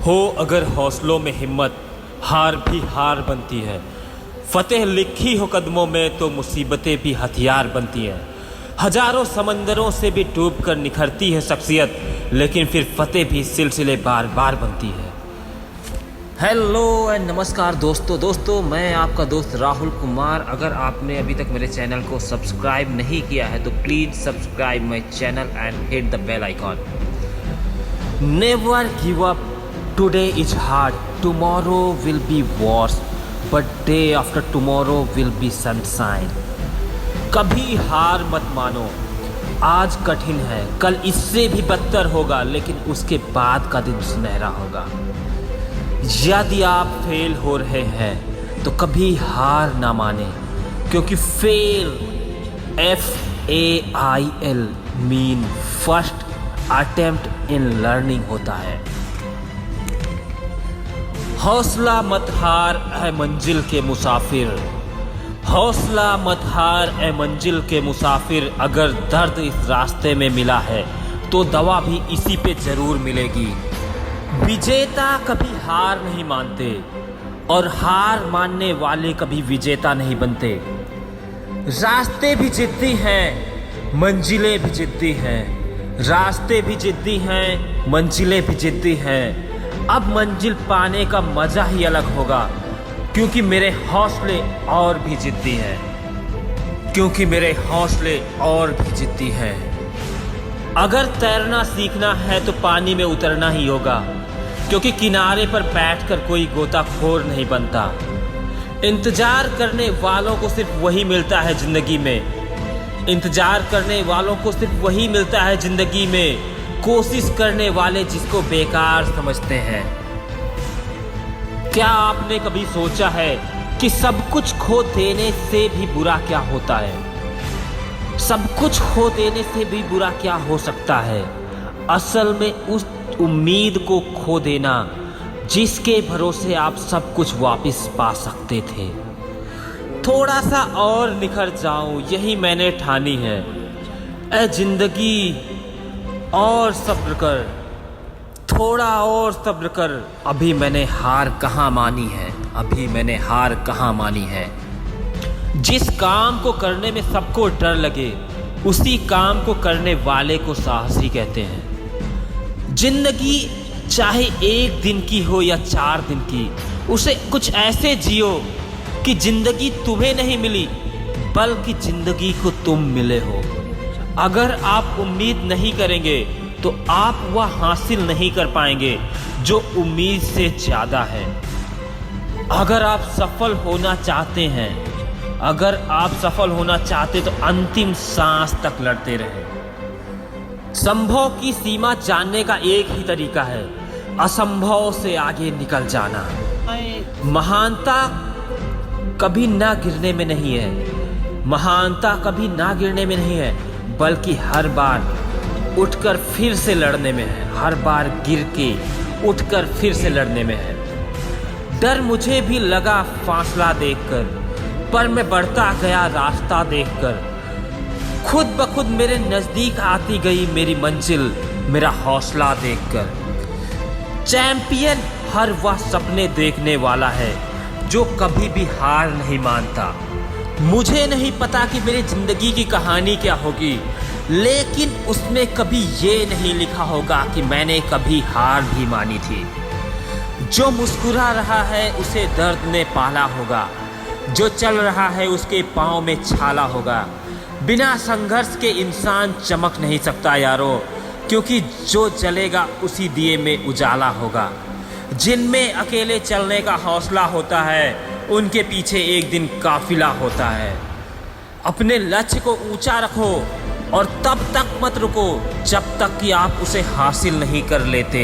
हो अगर हौसलों में हिम्मत, हार भी हार बनती है। फतेह लिखी हो कदमों में तो मुसीबतें भी हथियार बनती हैं। हजारों समंदरों से भी डूब कर निखरती है शख्सियत, लेकिन फिर फतेह भी सिलसिले बार बार बनती है। हेलो एंड नमस्कार दोस्तों, मैं आपका दोस्त राहुल कुमार। अगर आपने अभी तक मेरे चैनल को सब्सक्राइब नहीं किया है तो please subscribe my channel and hit the bell icon. Never give up, today is hard, tomorrow will be worse, but day after tomorrow will be sunshine. कभी हार मत मानो, आज कठिन है, कल इससे भी बदतर होगा, लेकिन उसके बाद का दिन सुनहरा होगा। यदि आप फेल हो रहे हैं तो कभी हार ना माने, क्योंकि fail FAIL mean first attempt in learning होता है। हौसला मत हार ऐ मंजिल के मुसाफिर, हौसला मत हार ऐ मंजिल के मुसाफिर। अगर दर्द इस रास्ते में मिला है तो दवा भी इसी पे जरूर मिलेगी। विजेता कभी हार नहीं मानते और हार मानने वाले कभी विजेता नहीं बनते। रास्ते भी जिद्दी हैं, मंजिलें भी जिद्दी हैं, रास्ते भी जिद्दी हैं, मंजिलें भी जिद्दी हैं। अब मंजिल पाने का मजा ही अलग होगा, क्योंकि मेरे हौसले और भी जिद्दी हैं, क्योंकि मेरे हौसले और भी जिद्दी हैं। अगर तैरना सीखना है तो पानी में उतरना ही होगा, क्योंकि किनारे पर बैठकर कोई गोताखोर नहीं बनता। इंतजार करने वालों को सिर्फ वही मिलता है जिंदगी में, इंतजार करने वालों को सिर्फ वही मिलता है जिंदगी में। कोशिश करने वाले जिसको बेकार समझते हैं। क्या आपने कभी सोचा है कि सब कुछ खो देने से भी बुरा क्या होता है? सब कुछ खो देने से भी बुरा क्या हो सकता है? असल में उस उम्मीद को खो देना जिसके भरोसे आप सब कुछ वापस पा सकते थे। थोड़ा सा और निखर जाऊं, यही मैंने ठानी है। ऐ जिंदगी और सब्र कर, थोड़ा और सब्र कर। अभी मैंने हार कहाँ मानी है, अभी मैंने हार कहाँ मानी है। जिस काम को करने में सबको डर लगे, उसी काम को करने वाले को साहसी कहते हैं। जिंदगी चाहे 1 दिन की हो या 4 दिन की, उसे कुछ ऐसे जियो कि जिंदगी तुम्हें नहीं मिली, बल्कि जिंदगी को तुम मिले हो। अगर आप उम्मीद नहीं करेंगे तो आप वह हासिल नहीं कर पाएंगे जो उम्मीद से ज़्यादा है। अगर आप सफल होना चाहते हैं, अगर आप सफल होना चाहते तो अंतिम सांस तक लड़ते रहें। संभव की सीमा जानने का एक ही तरीका है, असंभव से आगे निकल जाना। महानता कभी ना गिरने में नहीं है, महानता कभी ना गिरने में नहीं है, बल्कि हर बार उठकर फिर से लड़ने में है। हर बार गिर के उठकर फिर से लड़ने में है। डर मुझे भी लगा फासला देखकर, पर मैं बढ़ता गया रास्ता देखकर। खुद ब खुद मेरे नज़दीक आती गई मेरी मंजिल, मेरा हौसला देखकर। चैंपियन हर वह सपने देखने वाला है जो कभी भी हार नहीं मानता। मुझे नहीं पता कि मेरी जिंदगी की कहानी क्या होगी, लेकिन उसमें कभी ये नहीं लिखा होगा कि मैंने कभी हार भी मानी थी। जो मुस्कुरा रहा है उसे दर्द ने पाला होगा, जो चल रहा है उसके पाँव में छाला होगा। बिना संघर्ष के इंसान चमक नहीं सकता यारो, क्योंकि जो जलेगा उसी दिए में उजाला होगा। जिनमें अकेले चलने का हौसला होता है, उनके पीछे एक दिन काफिला होता है। अपने लक्ष्य को ऊंचा रखो और तब तक मत रुको जब तक कि आप उसे हासिल नहीं कर लेते।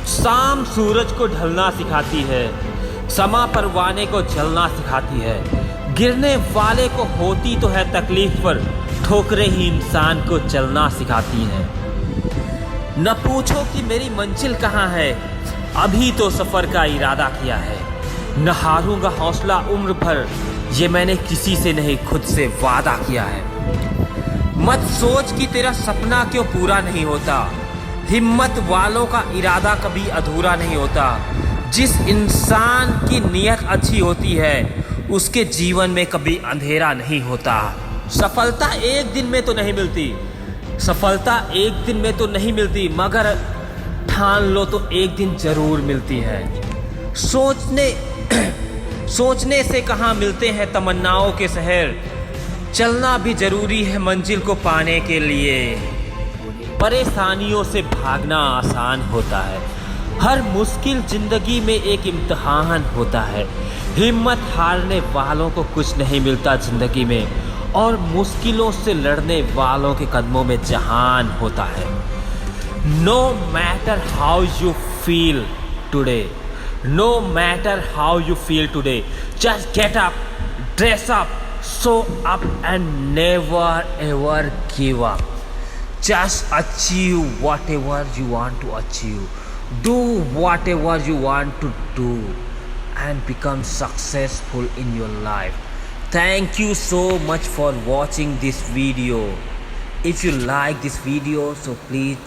शाम सूरज को ढलना सिखाती है, समा परवाने को जलना सिखाती है। गिरने वाले को होती तो है तकलीफ, पर ठोकरें ही इंसान को चलना सिखाती हैं। न पूछो कि मेरी मंजिल कहाँ है, अभी तो सफ़र का इरादा किया है। न हारूंगा हौसला उम्र भर, ये मैंने किसी से नहीं खुद से वादा किया है। मत सोच कि तेरा सपना क्यों पूरा नहीं होता, हिम्मत वालों का इरादा कभी अधूरा नहीं होता। जिस इंसान की नीयत अच्छी होती है उसके जीवन में कभी अंधेरा नहीं होता। सफलता एक दिन में तो नहीं मिलती, सफलता एक दिन में तो नहीं मिलती, मगर ठान लो तो एक दिन जरूर मिलती है। सोचने से कहाँ मिलते हैं तमन्नाओं के शहर, चलना भी जरूरी है मंजिल को पाने के लिए। परेशानियों से भागना आसान होता है, हर मुश्किल जिंदगी में एक इम्तिहान होता है। हिम्मत हारने वालों को कुछ नहीं मिलता जिंदगी में, और मुश्किलों से लड़ने वालों के कदमों में जहान होता है। No matter how you feel today, no matter how you feel today, just get up, dress up, show up and never ever give up. Just achieve whatever you want to achieve. Do whatever you want to do and become successful in your life. Thank you so much for watching this video. If you like this video, so please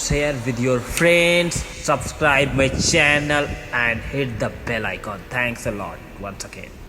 share with your friends, subscribe my channel and hit the bell icon. Thanks a lot once again.